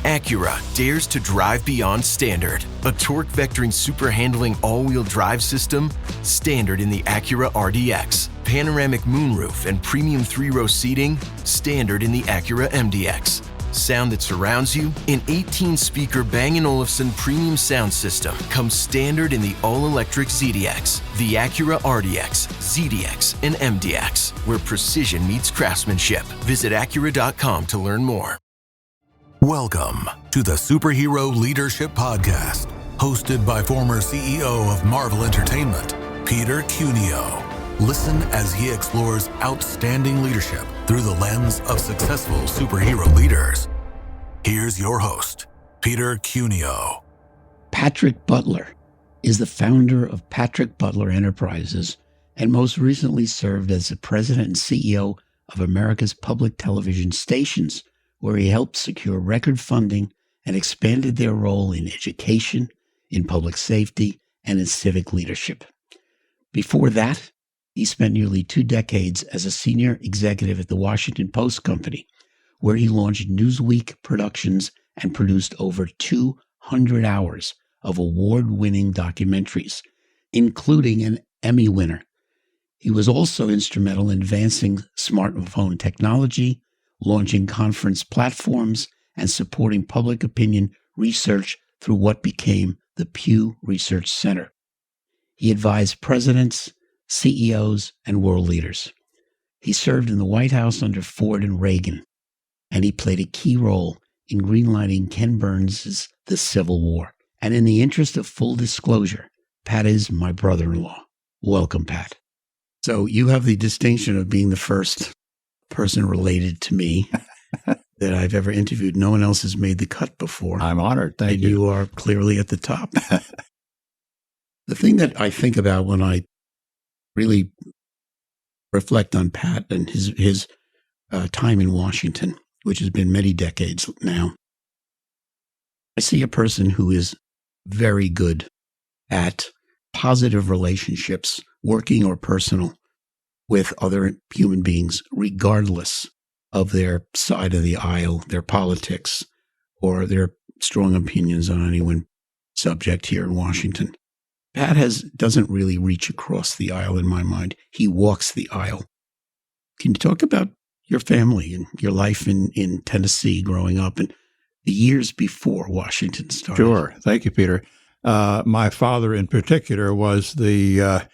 Acura dares to drive beyond standard. A torque-vectoring super-handling all-wheel drive system, standard in the Acura RDX. Panoramic moonroof and premium 3-row seating, standard in the Acura MDX. Sound that surrounds you, an 18-speaker Bang & Olufsen premium sound system comes standard in the all-electric ZDX, the Acura RDX, ZDX, and MDX, where precision meets craftsmanship. Visit Acura.com to learn more. Welcome to the Superhero Leadership Podcast, hosted by former CEO of Marvel Entertainment, Peter Cuneo. Listen as he explores outstanding leadership through the lens of successful superhero leaders. Here's your host, Peter Cuneo. Patrick Butler is the founder of Patrick Butler Enterprises and most recently served as the president and CEO of America's public television stations, where he helped secure record funding and expanded their role in education, in public safety, and in civic leadership. Before that, he spent nearly 2 decades as a senior executive at the Washington Post Company, where he launched Newsweek Productions and produced over 200 hours of award-winning documentaries, including an Emmy winner. He was also instrumental in advancing smartphone technology, launching conference platforms, and supporting public opinion research through what became the Pew Research Center. He advised presidents, CEOs, and world leaders. He served in the White House under Ford and Reagan, and he played a key role in greenlighting Ken Burns' The Civil War. And in the interest of full disclosure, Pat is my brother-in-law. Welcome, Pat. So you have the distinction of being the first person related to me that I've ever interviewed. No one else has made the cut before. I'm honored. Thank you. You are clearly at the top. The thing that I think about when I really reflect on Pat and his time in Washington, which has been many decades now, I see a person who is very good at positive relationships, working or personal, with other human beings, regardless of their side of the aisle, their politics, or their strong opinions on any one subject here in Washington. Pat doesn't really reach across the aisle in my mind. He walks the aisle. Can you talk about your family and your life in Tennessee growing up and the years before Washington started? Sure. Thank you, Peter. My father in particular was the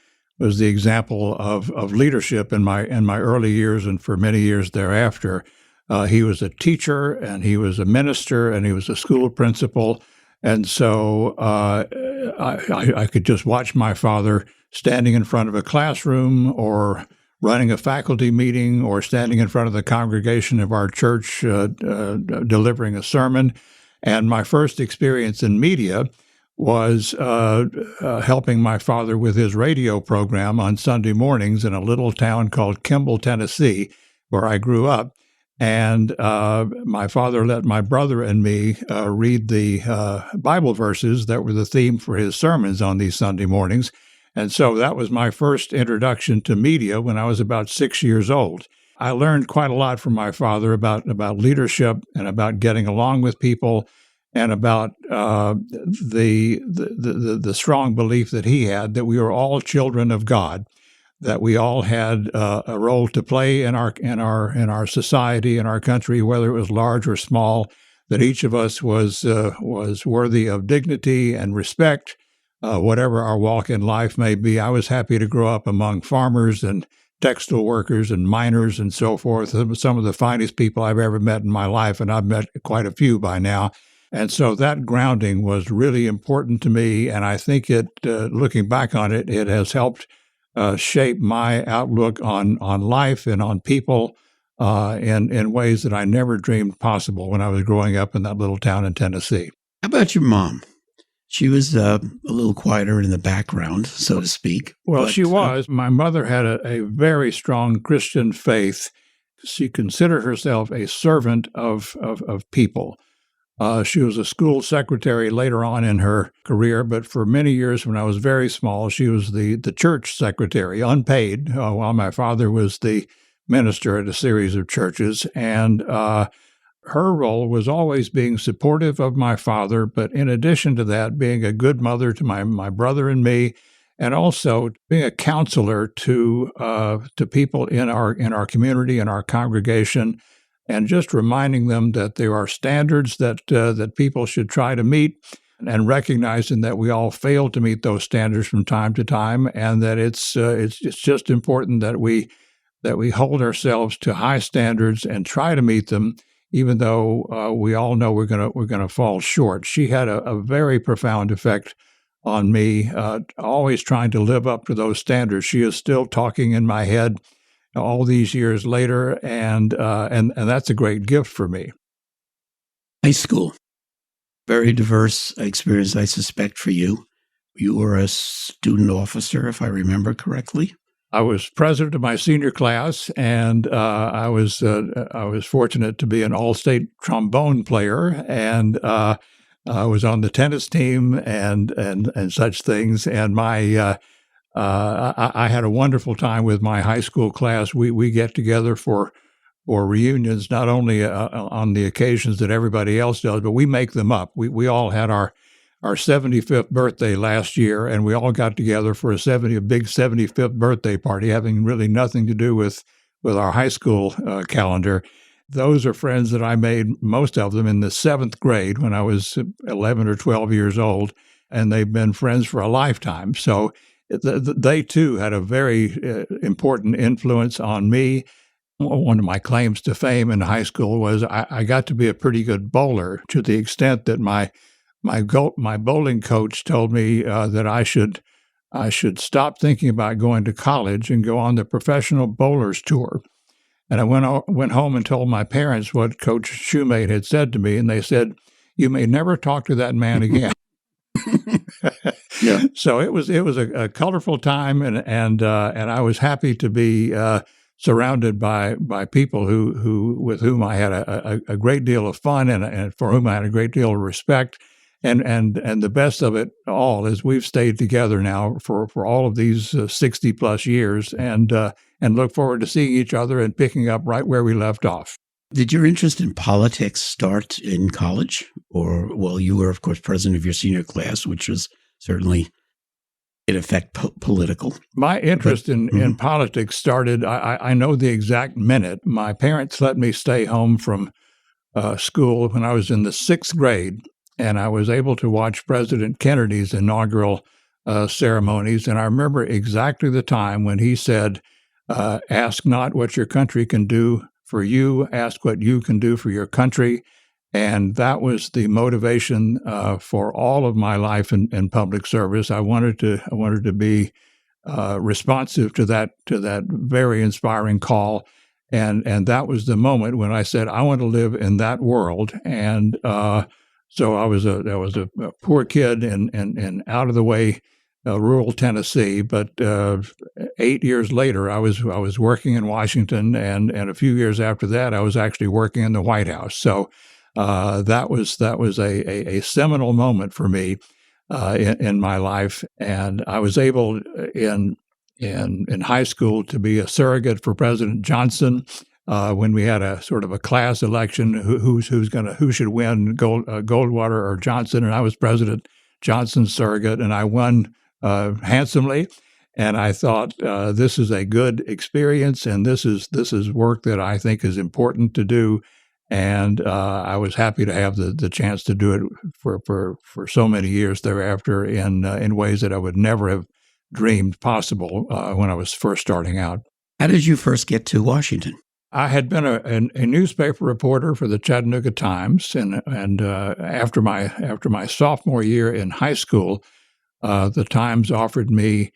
example of leadership in my early years and for many years thereafter. He was a teacher and he was a minister and he was a school principal. And so I could just watch my father standing in front of a classroom or running a faculty meeting or standing in front of the congregation of our church delivering a sermon. And my first experience in media was helping my father with his radio program on Sunday mornings in a little town called Kimball, Tennessee, where I grew up. And my father let my brother and me read the Bible verses that were the theme for his sermons on these Sunday mornings. And so that was my first introduction to media when I was about 6 years old. I learned quite a lot from my father about leadership and about getting along with people and about the strong belief that he had that we were all children of God, that we all had a role to play in our society, in our country, whether it was large or small, that each of us was worthy of dignity and respect, whatever our walk in life may be. I was happy to grow up among farmers and textile workers and miners and so forth, some of the finest people I've ever met in my life, and I've met quite a few by now. And so that grounding was really important to me, and I think looking back on it, it has helped shape my outlook on life and on people in ways that I never dreamed possible when I was growing up in that little town in Tennessee. How about your mom? She was a little quieter in the background, so to speak. Well, she was. My mother had a very strong Christian faith. She considered herself a servant of people. She was a school secretary later on in her career, but for many years when I was very small, she was the church secretary, unpaid, while my father was the minister at a series of churches. And Her role was always being supportive of my father, but in addition to that, being a good mother to my brother and me, and also being a counselor to people in our community and our congregation, and just reminding them that there are standards that people should try to meet, and recognizing that we all fail to meet those standards from time to time, and that it's just important that we hold ourselves to high standards and try to meet them, even though we all know we're gonna fall short. She had a very profound effect on me, always trying to live up to those standards. She is still talking in my head all these years later, and that's a great gift for me. High school, very diverse experience, I suspect, for you. You were a student officer, if I remember correctly. I was president of my senior class, and I was fortunate to be an all-state trombone player, and I was on the tennis team and such things. And I had a wonderful time with my high school class. We get together for reunions, not only on the occasions that everybody else does, but we make them up. We all had our 75th birthday last year, and we all got together for a big 75th birthday party, having really nothing to do with our high school calendar. Those are friends that I made, most of them in the 7th grade when I was 11 or 12 years old, and they've been friends for a lifetime. So they too had a very important influence on me. One of my claims to fame in high school was I got to be a pretty good bowler, to the extent that my bowling coach told me that I should stop thinking about going to college and go on the professional bowlers tour. And I went home and told my parents what Coach Shoemate had said to me, and they said, "You may never talk to that man again." Yeah. So it was a colorful time, and I was happy to be surrounded by people with whom I had a great deal of fun and for whom I had a great deal of respect. And the best of it all is we've stayed together now for all of these 60 plus years, and look forward to seeing each other and picking up right where we left off. Did your interest in politics start in college? Or, well, you were, of course, president of your senior class, which was certainly, in effect, political. My interest in politics started, I know the exact minute. My parents let me stay home from school when I was in the 6th grade, and I was able to watch President Kennedy's inaugural ceremonies. And I remember exactly the time when he said, "Ask not what your country can do for you, ask what you can do for your country." And that was the motivation for all of my life in public service. I wanted to be responsive to that very inspiring call. And that was the moment when I said, I want to live in that world. And so I was a poor kid in out of the way rural Tennessee. But 8 years later, I was working in Washington, and a few years after that, I was actually working in the White House. So that was a seminal moment for me in my life, and I was able in high school to be a surrogate for President Johnson. When we had a sort of a class election, who should win, Goldwater or Johnson, and I was President Johnson's surrogate, and I won handsomely. And I thought this is a good experience, and this is work that I think is important to do. And I was happy to have the chance to do it for so many years thereafter in ways that I would never have dreamed possible when I was first starting out. How did you first get to Washington? I had been a newspaper reporter for the Chattanooga Times, and after my sophomore year in high school, the Times offered me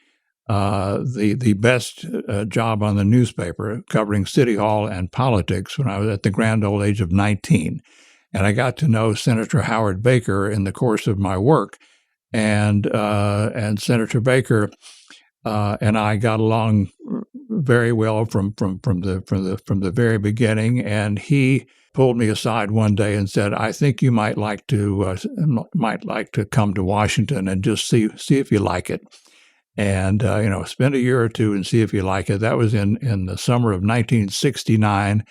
the best job on the newspaper, covering City Hall and politics, when I was at the grand old age of 19. And I got to know Senator Howard Baker in the course of my work, and Senator Baker and I got along very well from the very beginning. And he pulled me aside one day and said, "I think you might like to come to Washington and just see if you like it, and spend a year or two and see if you like it." That was in the summer of 1969.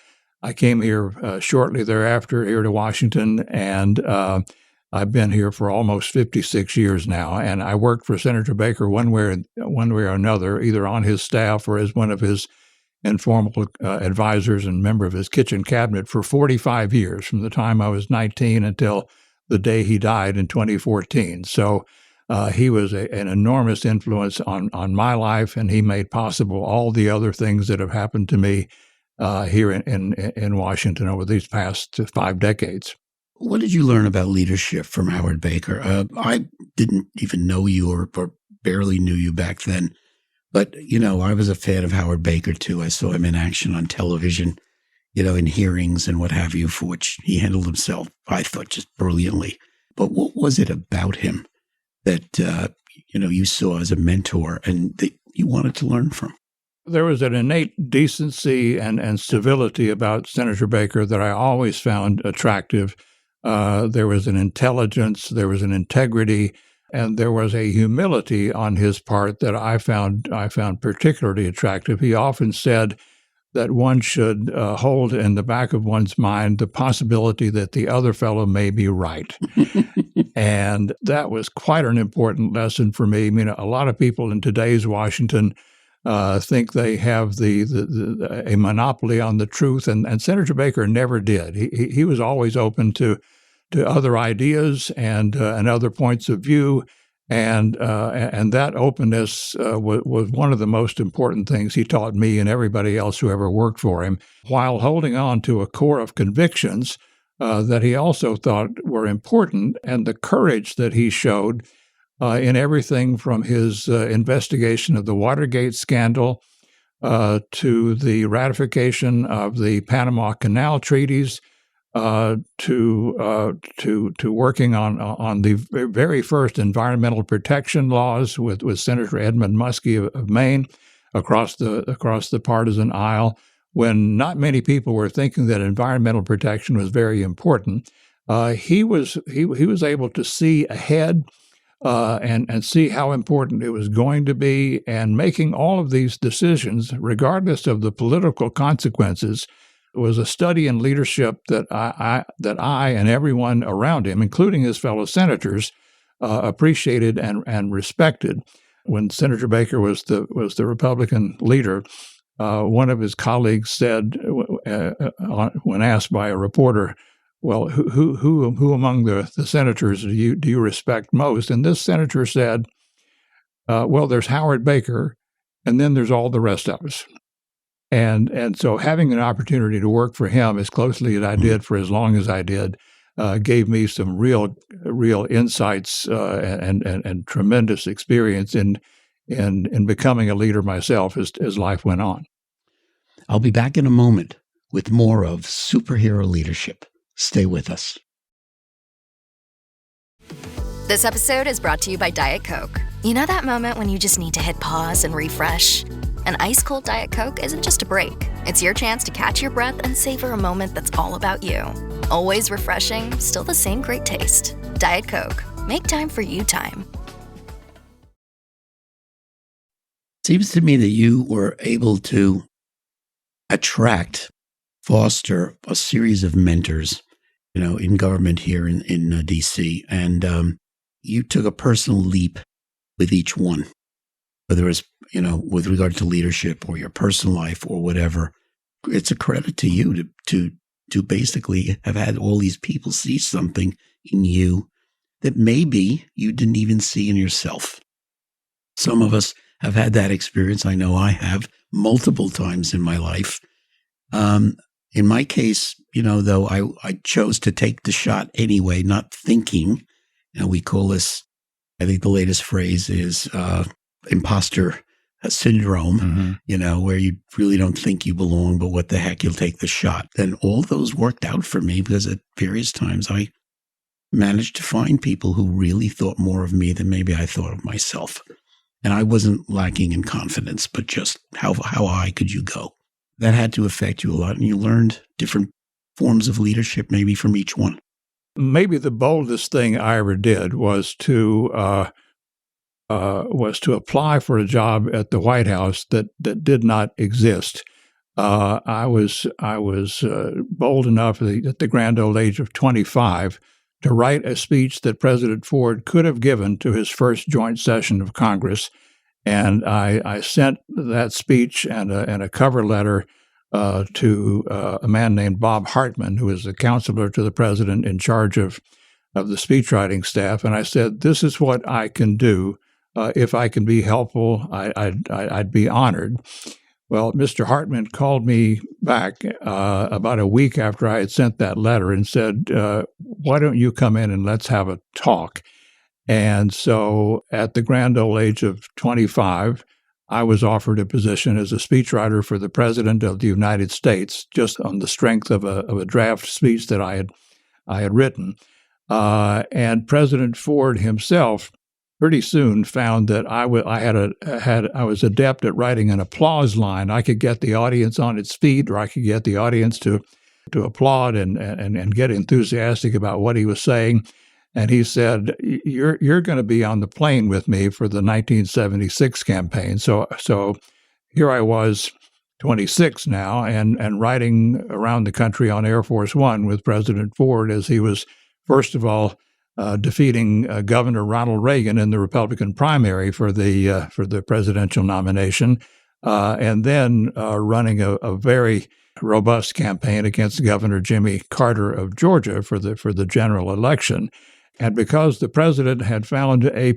I came here shortly thereafter here to Washington, and I've been here for almost 56 years now. And I worked for Senator Baker one way or another, either on his staff or as one of his informal advisors and member of his kitchen cabinet for 45 years, from the time I was 19 until the day he died in 2014. So he was an enormous influence on my life, and he made possible all the other things that have happened to me here in Washington over these past 5 decades. What did you learn about leadership from Howard Baker? I didn't even know you or barely knew you back then. But, I was a fan of Howard Baker, too. I saw him in action on television, in hearings and what have you, for which he handled himself, I thought, just brilliantly. But what was it about him that, you saw as a mentor and that you wanted to learn from? There was an innate decency and civility about Senator Baker that I always found attractive. There was an intelligence, there was an integrity, and there was a humility on his part that I found particularly attractive. He often said that one should hold in the back of one's mind the possibility that the other fellow may be right. And that was quite an important lesson for me. I mean, a lot of people in today's Washington think they have a monopoly on the truth, and Senator Baker never did. He was always open to other ideas and other points of view, and that openness was one of the most important things he taught me and everybody else who ever worked for him, while holding on to a core of convictions that he also thought were important, and the courage that he showed in everything from his investigation of the Watergate scandal to the ratification of the Panama Canal treaties, to working on the very first environmental protection laws with Senator Edmund Muskie of Maine across the partisan aisle, when not many people were thinking that environmental protection was very important. He was able to see ahead and see how important it was going to be, and making all of these decisions, regardless of the political consequences, was a study in leadership that I and everyone around him, including his fellow senators, appreciated and respected. When Senator Baker was the Republican leader, one of his colleagues said, when asked by a reporter, "Well, who among the senators do you respect most?" And this senator said, "Well, there's Howard Baker, and then there's all the rest of us." And so having an opportunity to work for him as closely as I did for as long as I did gave me some real insights and tremendous experience in becoming a leader myself as life went on. I'll be back in a moment with more of Superhero Leadership. Stay with us. This episode is brought to you by Diet Coke. You know that moment when you just need to hit pause and refresh? An ice-cold Diet Coke isn't just a break. It's your chance to catch your breath and savor a moment that's all about you. Always refreshing, still the same great taste. Diet Coke. Make time for you time. Seems to me that you were able to foster a series of mentors, in government here in D.C. And you took a personal leap with each one, whether it's, with regard to leadership or your personal life or whatever. It's a credit to you to basically have had all these people see something in you that maybe you didn't even see in yourself. Some of us have had that experience. I know I have multiple times in my life. In my case, though, I chose to take the shot anyway, not thinking. We call this, I think the latest phrase is imposter syndrome, where you really don't think you belong, but what the heck, you'll take the shot. And all those worked out for me because at various times I managed to find people who really thought more of me than maybe I thought of myself. And I wasn't lacking in confidence, but just how high could you go? That had to affect you a lot, and you learned different forms of leadership maybe from each one. Maybe the boldest thing I ever did was to apply for a job at the White House that did not exist. I was bold enough at the grand old age of 25 to write a speech that President Ford could have given to his first joint session of Congress, and I sent that speech and a cover letter to a man named Bob Hartman, who was the counselor to the president in charge of the speechwriting staff, and I said, "This is what I can do. If I can be helpful, I'd be honored." Well, Mr. Hartman called me back about a week after I had sent that letter and said, "Why don't you come in and let's have a talk?" And so at the grand old age of 25, I was offered a position as a speechwriter for the President of the United States, just on the strength of a draft speech that I had written. And President Ford himself pretty soon found that I was adept at writing an applause line. I could get the audience on its feet, or I could get the audience to applaud and get enthusiastic about what he was saying. And he said, "You're going to be on the plane with me for the 1976 campaign." So here I was, 26 now, and riding around the country on Air Force One with President Ford as he was, first of all, defeating Governor Ronald Reagan in the Republican primary for the presidential nomination, and then running a very robust campaign against Governor Jimmy Carter of Georgia for the general election. And because the president had found a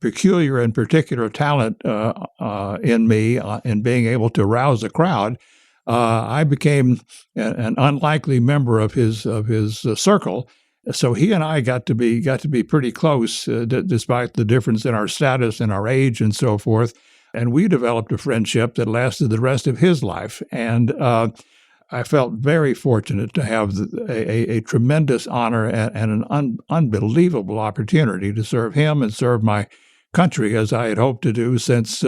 peculiar and particular talent in me in being able to rouse a crowd, I became an unlikely member of his circle. So he and I got to be pretty close, despite the difference in our status and our age and so forth. And we developed a friendship that lasted the rest of his life. And I felt very fortunate to have a tremendous honor and an unbelievable opportunity to serve him and serve my country, as I had hoped to do since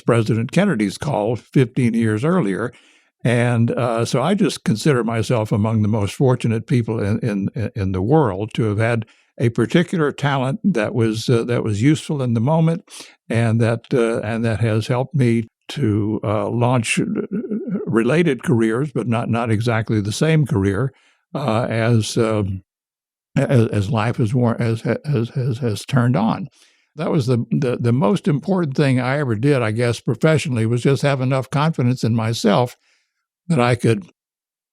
President Kennedy's call 15 years earlier. And so I just consider myself among the most fortunate people in the world to have had a particular talent that was useful in the moment, and that has helped me to launch related careers, but not exactly the same career as life has turned on. That was the most important thing I ever did, I guess, professionally, was just have enough confidence in myself that I could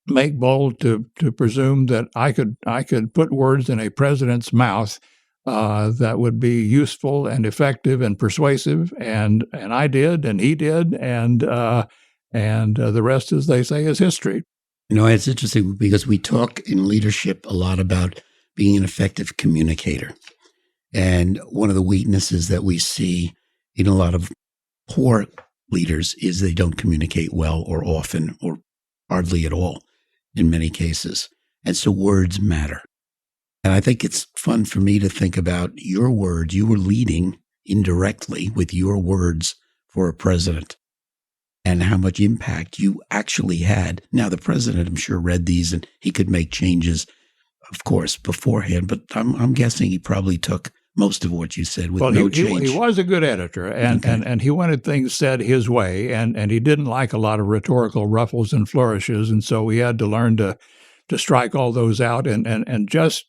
make bold to presume that I could put words in a president's mouth that would be useful and effective and persuasive, and I did, and he did, and the rest, as they say, is history. You know, it's interesting because we talk in leadership a lot about being an effective communicator, and one of the weaknesses that we see in a lot of poor leaders is they don't communicate well or often or hardly at all in many cases. And so words matter. And I think it's fun for me to think about your words. You were leading indirectly with your words for a president and how much impact you actually had. Now, the president, I'm sure, read these and he could make changes, of course, beforehand. But I'm guessing he probably took most of what you said with no change. He was a good editor, and he wanted things said his way, and he didn't like a lot of rhetorical ruffles and flourishes, and so we had to learn to strike all those out and just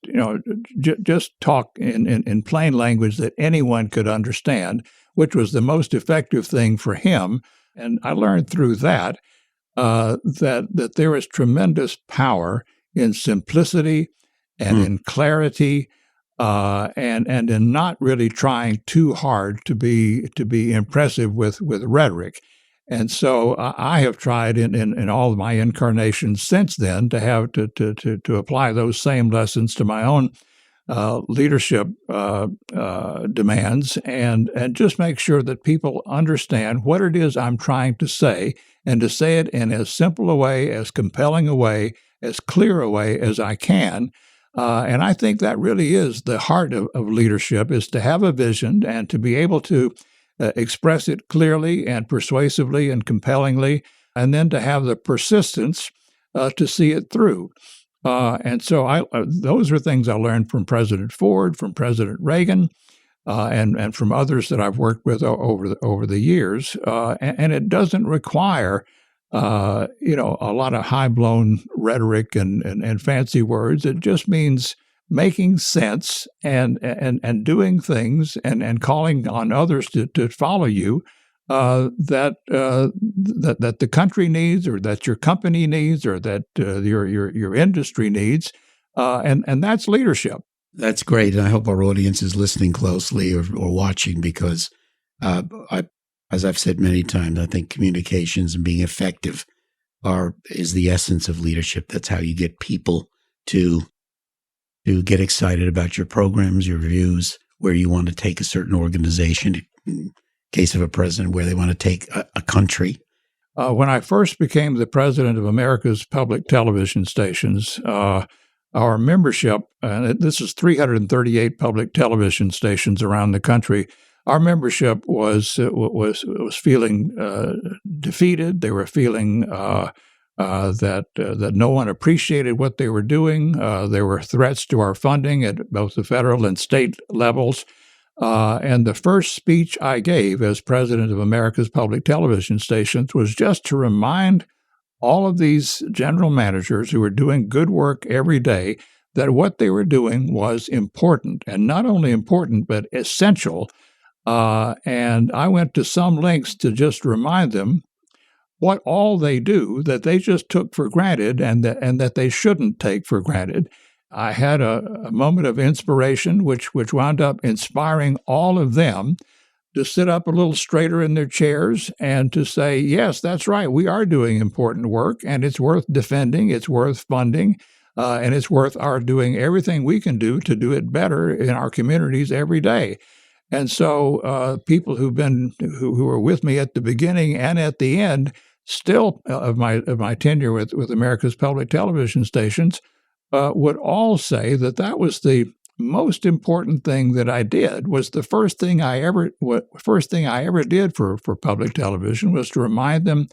just talk in plain language that anyone could understand, which was the most effective thing for him. And I learned through that that there is tremendous power in simplicity and in clarity. And in not really trying too hard to be impressive with rhetoric. And so I have tried in all of my incarnations since then to have to apply those same lessons to my own leadership demands, and just make sure that people understand what it is I'm trying to say, and to say it in as simple a way, as compelling a way, as clear a way as I can. And I think that really is the heart of leadership, is to have a vision and to be able to express it clearly and persuasively and compellingly, and then to have the persistence to see it through. And so those are things I learned from President Ford, from President Reagan, and from others that I've worked with over the years. And it doesn't require a lot of high-blown rhetoric and fancy words. It just means making sense and doing things and calling on others to follow you that the country needs, or that your company needs, or that your industry needs, and that's leadership. That's great. And I hope our audience is listening closely or watching, because as I've said many times, I think communications and being effective is the essence of leadership. That's how you get people to get excited about your programs, your views, where you want to take a certain organization, in case of a president, where they want to take a country. When I first became the president of America's public television stations, our membership, and this is 338 public television stations around the country, our membership was feeling defeated. They were feeling that no one appreciated what they were doing. There were threats to our funding at both the federal and state levels. And the first speech I gave as president of America's public television stations was just to remind all of these general managers who were doing good work every day that what they were doing was important, and not only important, but essential. And I went to some lengths to just remind them what all they do that they just took for granted and that they shouldn't take for granted. I had a moment of inspiration, which wound up inspiring all of them to sit up a little straighter in their chairs and to say, yes, that's right, we are doing important work, and it's worth defending, it's worth funding, and it's worth our doing everything we can do to do it better in our communities every day. And so people who were with me at the beginning and at the end, still of my tenure with America's public television stations, would all say that was the most important thing that I did. Was the first thing I ever did for public television was to remind them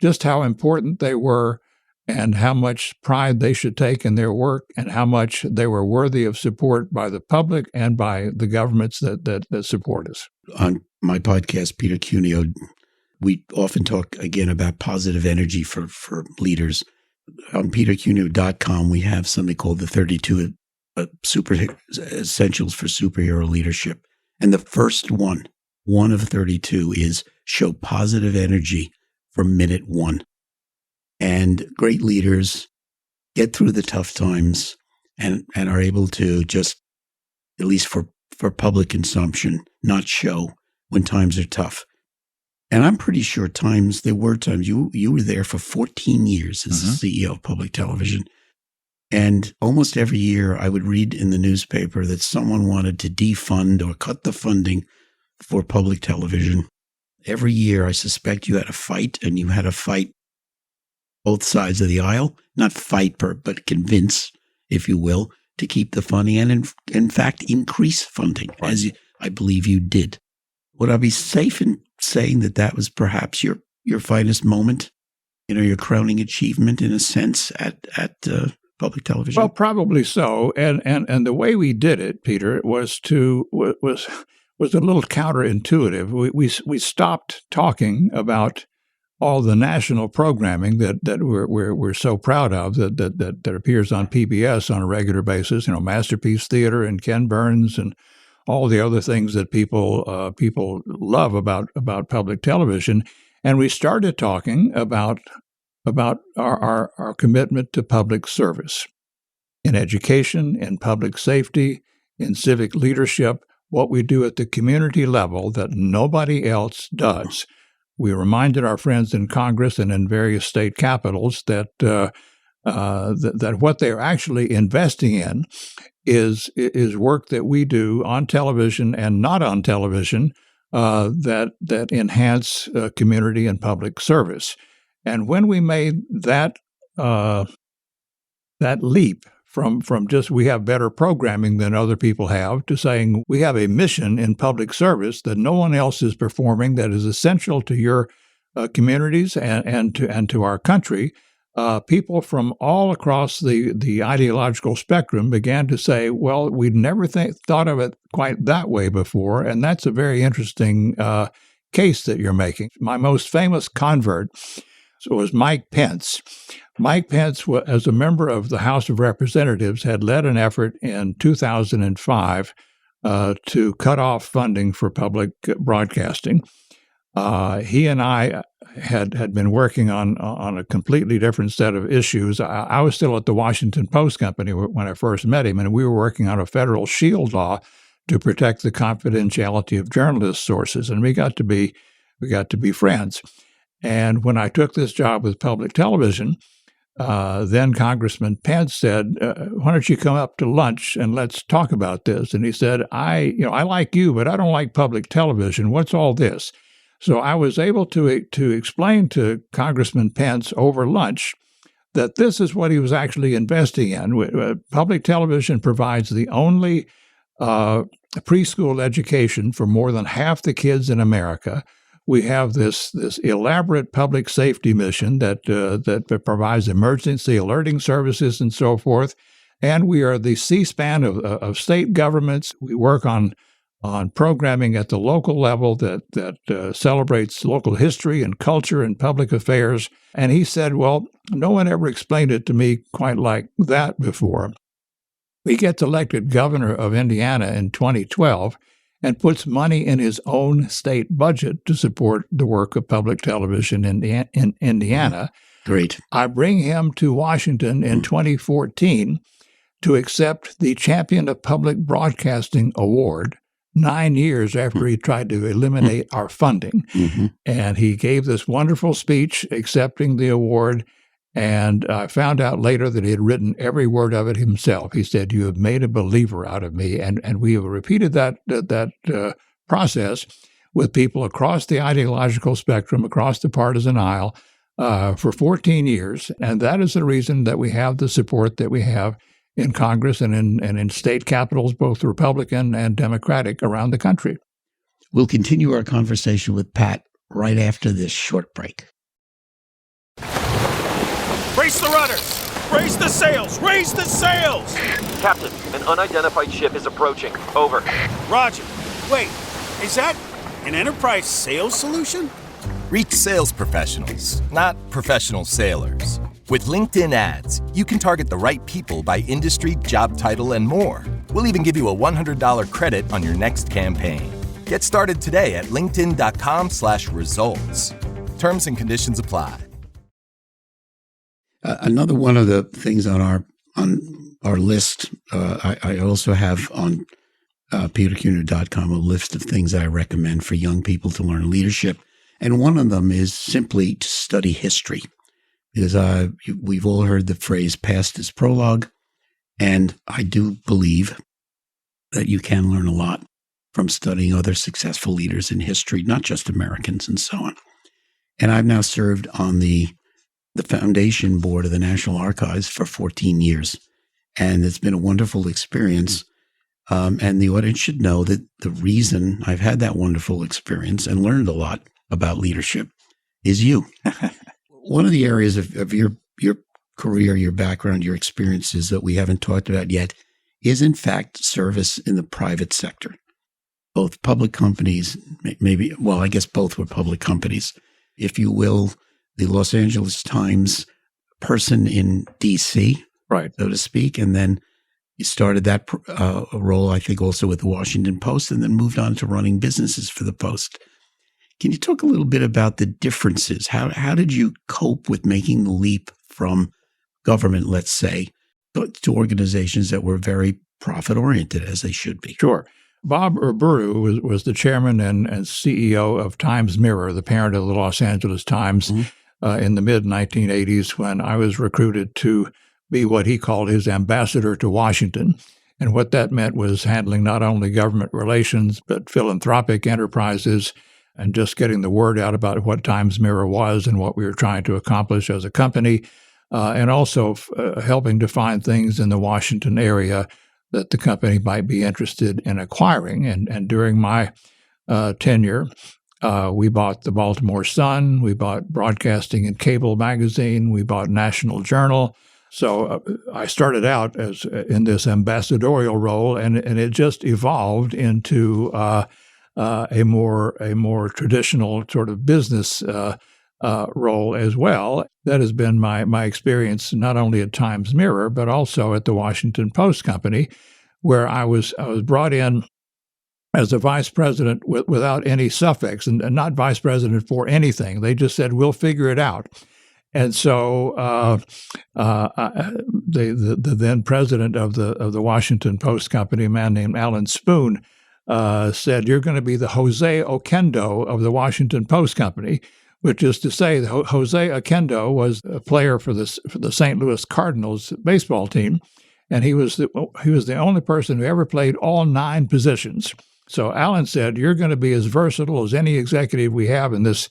just how important they were, and how much pride they should take in their work, and how much they were worthy of support by the public and by the governments that support us. On my podcast, Peter Cuneo, we often talk again about positive energy for leaders. On petercuneo.com, we have something called the 32 super essentials for superhero leadership. And the first one of 32 is show positive energy from minute one. And great leaders get through the tough times and are able to just, at least for public consumption, not show when times are tough. And I'm pretty sure there were times, you were there for 14 years as the CEO of public television. And almost every year I would read in the newspaper that someone wanted to defund or cut the funding for public television. Every year I suspect you had a fight, and you had to fight both sides of the aisle, not fight, but convince, if you will, to keep the funding and in fact increase funding, as I believe you did. Would I be safe in saying that was perhaps your finest moment, your crowning achievement in a sense at public television? Well, probably so. And the way we did it, Peter, was a little counterintuitive. We stopped talking about all the national programming that we're so proud of that appears on PBS on a regular basis. Masterpiece Theater and Ken Burns and all the other things that people love about public television, and we started talking about our commitment to public service in education, in public safety, in civic leadership, what we do at the community level that nobody else does. We reminded our friends in Congress and in various state capitals that what they're actually investing in is work that we do on television and not on television that enhance community and public service. And when we made that leap from just we have better programming than other people have to saying we have a mission in public service that no one else is performing that is essential to your communities and to our country, people from all across the ideological spectrum began to say, well, we'd never thought of it quite that way before, and that's a very interesting case that you're making. My most famous convert So it was Mike Pence. Mike Pence, as a member of the House of Representatives, had led an effort in 2005 to cut off funding for public broadcasting. He and I had been working on a completely different set of issues. I was still at the Washington Post Company when I first met him, and we were working on a federal shield law to protect the confidentiality of journalist sources, and we got to be friends. And when I took this job with public television, then Congressman Pence said, "Why don't you come up to lunch and let's talk about this?" And he said, "I like you, but I don't like public television. What's all this?" So I was able to explain to Congressman Pence over lunch that this is what he was actually investing in. Public television provides the only preschool education for more than half the kids in America. We have this elaborate public safety mission that provides emergency alerting services and so forth. And we are the C-SPAN of state governments. We work on programming at the local level that celebrates local history and culture and public affairs. And he said, well, no one ever explained it to me quite like that before. He gets elected governor of Indiana in 2012 and puts money in his own state budget to support the work of public television in Indiana. Great. I bring him to Washington in 2014 to accept the Champion of Public Broadcasting Award 9 years after he tried to eliminate our funding. Mm-hmm. And he gave this wonderful speech accepting the award. And I found out later that he had written every word of it himself. He said, "You have made a believer out of me." And we have repeated that process with people across the ideological spectrum, across the partisan aisle, for 14 years. And that is the reason that we have the support that we have in Congress and in state capitals, both Republican and Democratic, around the country. We'll continue our conversation with Pat right after this short break. Raise the rudders! Raise the sails! Raise the sails! Captain, an unidentified ship is approaching. Over. Roger. Wait, is that an enterprise sales solution? Reach sales professionals, not professional sailors. With LinkedIn ads, you can target the right people by industry, job title, and more. We'll even give you a $100 credit on your next campaign. Get started today at linkedin.com/results. Terms and conditions apply. Another one of the things on our list, I also have on petercuneo.com a list of things I recommend for young people to learn leadership. And one of them is simply to study history. Because we've all heard the phrase past is prologue. And I do believe that you can learn a lot from studying other successful leaders in history, not just Americans and so on. And I've now served on the foundation board of the National Archives for 14 years. And it's been a wonderful experience. And the audience should know that the reason I've had that wonderful experience and learned a lot about leadership is you. One of the areas of your career, your background, your experiences that we haven't talked about yet is, in fact, service in the private sector. Both public companies, I guess both were public companies, if you will, the Los Angeles Times person in D.C., right, so to speak, and then you started that role, I think, also with the Washington Post, and then moved on to running businesses for the Post. Can you talk a little bit about the differences? How did you cope with making the leap from government, let's say, to organizations that were very profit-oriented, as they should be? Sure. Bob Urburu was the chairman and CEO of Times Mirror, the parent of the Los Angeles Times, in the mid-1980s when I was recruited to be what he called his ambassador to Washington. And what that meant was handling not only government relations, but philanthropic enterprises, and just getting the word out about what Times Mirror was and what we were trying to accomplish as a company, and also helping to find things in the Washington area that the company might be interested in acquiring. And during my tenure, we bought the Baltimore Sun, we bought Broadcasting and Cable magazine, we bought National Journal. So I started out as in this ambassadorial role, and it just evolved into a more traditional sort of business role as well. That has been my experience not only at Times Mirror, but also at the Washington Post Company, where I was brought in as a vice president without any suffix and not vice president for anything. They just said, we'll figure it out. And so the then president of the Washington Post Company, a man named Alan Spoon, said, you're going to be the Jose Oquendo of the Washington Post Company, which is to say Jose Oquendo was a player for the St. Louis Cardinals baseball team, and he was the only person who ever played all 9 positions. So Alan said, you're going to be as versatile as any executive we have in this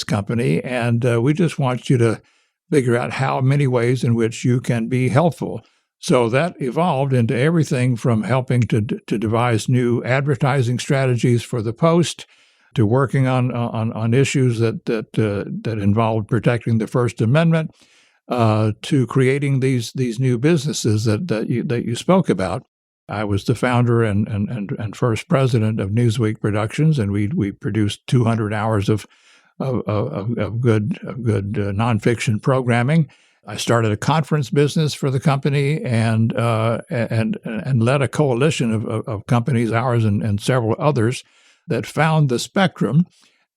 company, and we just want you to figure out how many ways in which you can be helpful. So that evolved into everything from helping to devise new advertising strategies for the Post, to working on issues that involved protecting the First Amendment, to creating these new businesses that you spoke about. I was the founder and first president of Newsweek Productions, and we produced 200 hours of good nonfiction programming. I started a conference business for the company and led a coalition of companies, ours and several others, that found the spectrum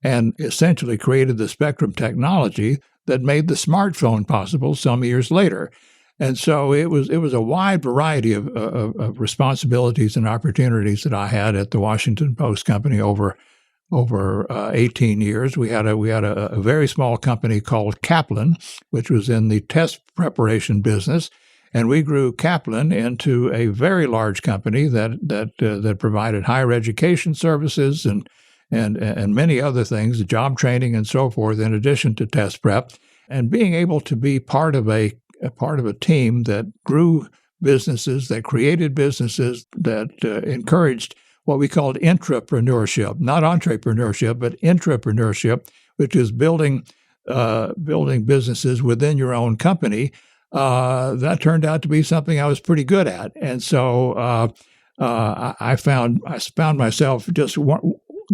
and essentially created the spectrum technology that made the smartphone possible some years later. And so it was a wide variety of responsibilities and opportunities that I had at the Washington Post Company over 18 years. We had a very small company called Kaplan, which was in the test preparation business, and we grew Kaplan into a very large company that provided higher education services and many other things, job training and so forth, in addition to test prep. And being able to be part of a team that grew businesses, that created businesses, that encouraged what we called intrapreneurship, not entrepreneurship, but intrapreneurship, which is building businesses within your own company. That turned out to be something I was pretty good at, and so I found myself just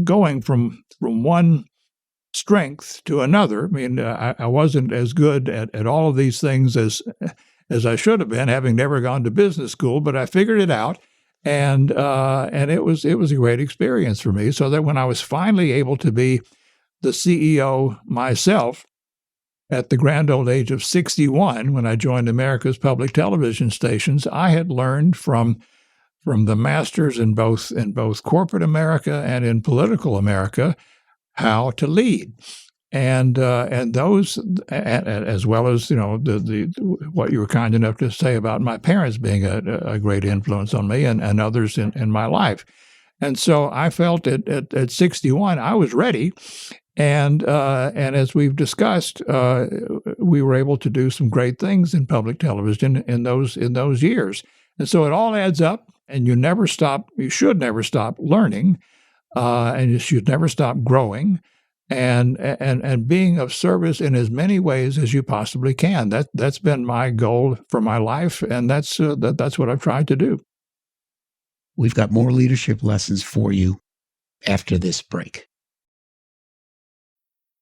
going from one strength to another. I mean, I wasn't as good at all of these things as I should have been, having never gone to business school, but I figured it out. And it was a great experience for me, so that when I was finally able to be the CEO myself at the grand old age of 61, when I joined America's public television stations, I had learned from the masters in both corporate America and in political America how to lead. And those, as well as the what you were kind enough to say about my parents being a great influence on me and others in my life, and so I felt at 61 I was ready, and as we've discussed, we were able to do some great things in public television in those years, and so it all adds up, and you should never stop learning, and you should never stop growing. And being of service in as many ways as you possibly can. That's been my goal for my life, and that's what I've tried to do. We've got more leadership lessons for you after this break.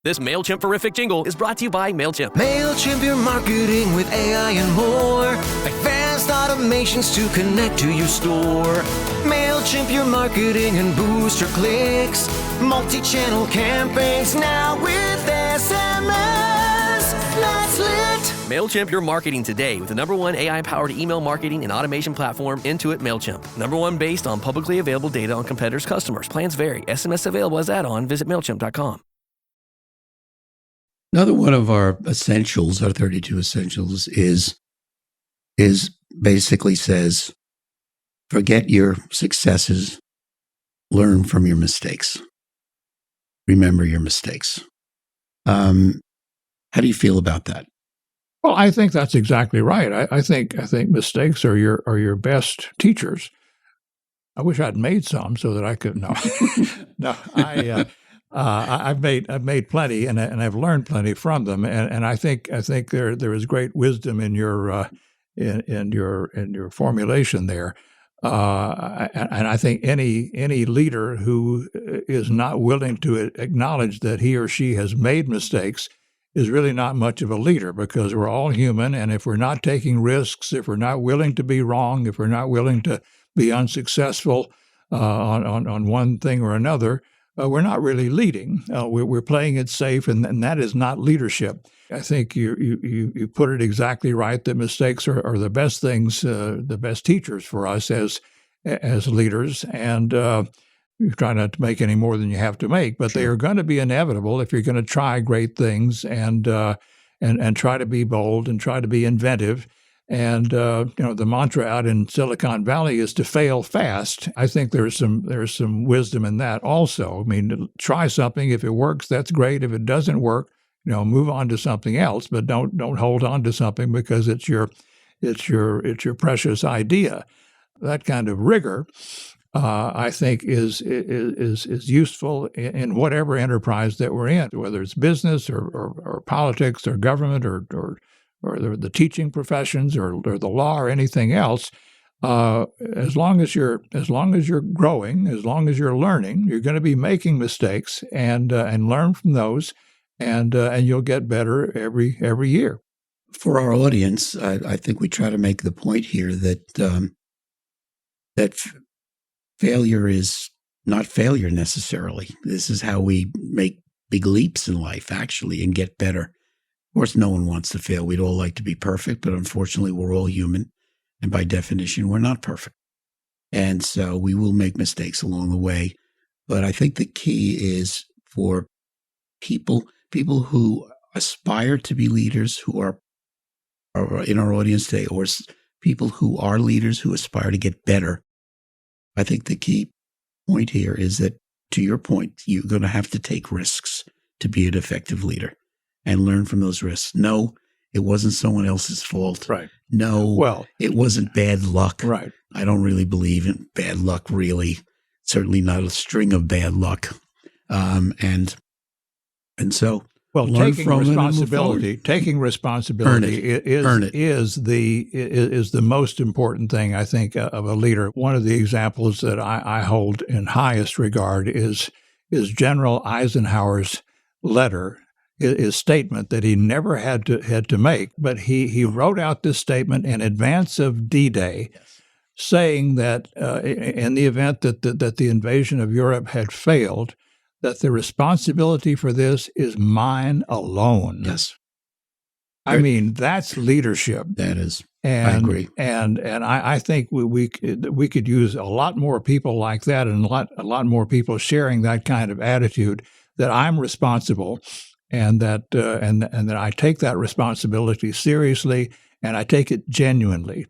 This MailChimp-verific jingle is brought to you by MailChimp. MailChimp, your marketing with AI and more. Advanced automations to connect to your store. MailChimp, your marketing and boost your clicks. Multi-channel campaigns now with SMS. That's lit. MailChimp your marketing today with the #1 AI-powered email marketing and automation platform, Intuit MailChimp. #1 based on publicly available data on competitors' customers. Plans vary. SMS available as add-on. Visit MailChimp.com. Another one of our essentials, our 32 essentials, is basically says, forget your successes, learn from your mistakes. Remember your mistakes. How do you feel about that? Well, I think that's exactly right. I think mistakes are your best teachers. I wish I'd made some so that I could. No, I've made plenty, and I've learned plenty from them, and I think there is great wisdom in your formulation there. And I think any leader who is not willing to acknowledge that he or she has made mistakes is really not much of a leader, because we're all human. And if we're not taking risks, if we're not willing to be wrong, if we're not willing to be unsuccessful on one thing or another, we're not really leading. We're playing it safe, and that is not leadership. I think you put it exactly right that mistakes are the best things, the best teachers for us as leaders. And you try not to make any more than you have to make, but they are going to be inevitable if you're going to try great things and try to be bold and try to be inventive. And the mantra out in Silicon Valley is to fail fast. I think there's some wisdom in that also. I mean, try something. If it works, that's great. If it doesn't work, move on to something else. But don't hold on to something because it's your precious idea. That kind of rigor, I think, is useful in whatever enterprise that we're in, whether it's business or politics or government or the teaching professions or the law or anything else. As long as you're growing, as long as you're learning, you're going to be making mistakes and learn from those, and you'll get better every year. For our audience, I think we try to make the point here that failure is not failure necessarily. This is how we make big leaps in life, actually, and get better. Of course, no one wants to fail. We'd all like to be perfect, but unfortunately, we're all human. And by definition, we're not perfect. And so we will make mistakes along the way. But I think the key is for people who aspire to be leaders, who are in our audience today, or people who are leaders who aspire to get better. I think the key point here is that, to your point, you're going to have to take risks to be an effective leader and learn from those risks. No, it wasn't someone else's fault. Right. No, it wasn't bad luck. Right. I don't really believe in bad luck, really. Certainly not a string of bad luck. And so, taking responsibility is the most important thing, I think, of a leader. One of the examples that I hold in highest regard is General Eisenhower's letter, his statement that he never had to make, but he wrote out this statement in advance of D-Day, saying that in the event that the invasion of Europe had failed, that the responsibility for this is mine alone. Yes. I mean, that's leadership. That is. And, I agree. And I think we could use a lot more people like that, and a lot more people sharing that kind of attitude, that I'm responsible, and that I take that responsibility seriously, and I take it genuinely.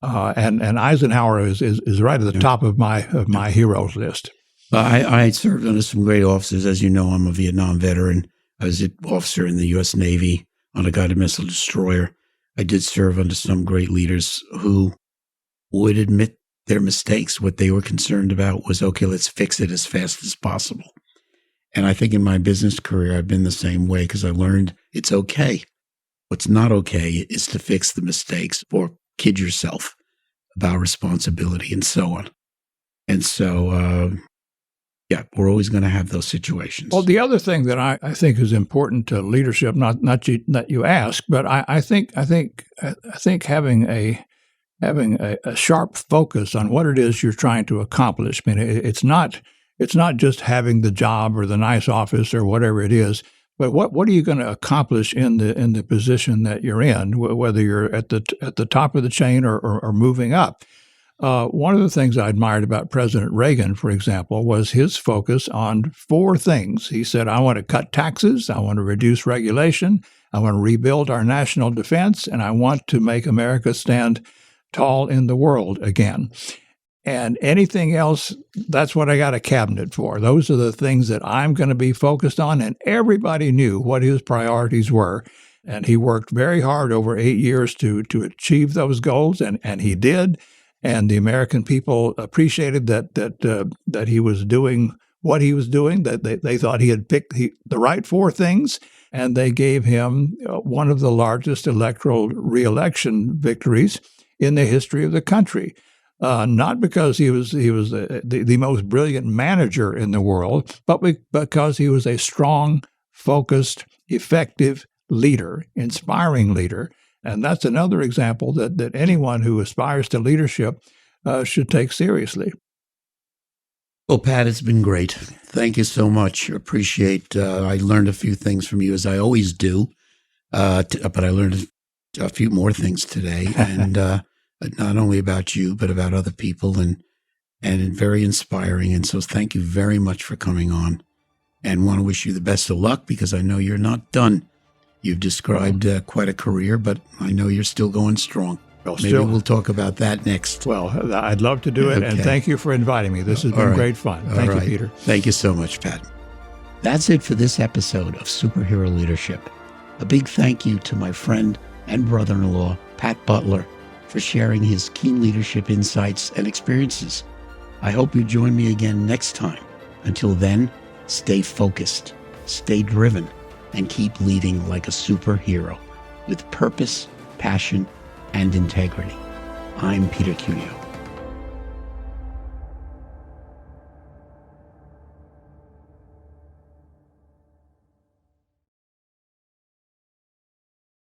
And Eisenhower is right at the top of my heroes list. I served under some great officers. As you know, I'm a Vietnam veteran. I was an officer in the U.S. Navy on a guided missile destroyer. I did serve under some great leaders who would admit their mistakes. What they were concerned about was, okay, let's fix it as fast as possible. And I think in my business career, I've been the same way, because I learned it's okay. What's not okay is to fix the mistakes or kid yourself about responsibility and so on. And so, we're always going to have those situations. Well, the other thing that I think is important to leadership, not you ask, but I think having a sharp focus on what it is you're trying to accomplish. I mean, it's not just having the job or the nice office or whatever it is, but what are you going to accomplish in the position that you're in, whether you're at the top of the chain or moving up. One of the things I admired about President Reagan, for example, was his focus on 4 things. He said, I want to cut taxes, I want to reduce regulation, I want to rebuild our national defense, and I want to make America stand tall in the world again. And anything else, that's what I got a cabinet for. Those are the things that I'm going to be focused on, and everybody knew what his priorities were. And he worked very hard over 8 years to achieve those goals, and he did. And the American people appreciated that he was doing what he was doing, that they thought he had picked the right 4 things, and they gave him one of the largest electoral reelection victories in the history of the country. not because he was the most brilliant manager in the world, but because he was a strong, focused, effective leader, inspiring leader. And that's another example that anyone who aspires to leadership should take seriously. Well, Pat, it's been great. Thank you so much. Appreciate. I learned a few things from you, as I always do, but I learned a few more things today, and not only about you, but about other people, and very inspiring. And so, thank you very much for coming on, and want to wish you the best of luck, because I know you're not done. You've described quite a career, but I know you're still going strong. Well, Maybe we'll talk about that next. Well, I'd love to do it, and thank you for inviting me. This has been great fun. Thank you, Peter. Thank you so much, Pat. That's it for this episode of Superhero Leadership. A big thank you to my friend and brother-in-law, Pat Butler, for sharing his keen leadership insights and experiences. I hope you join me again next time. Until then, stay focused, stay driven, and keep leading like a superhero with purpose, passion, and integrity. I'm Peter Cuneo.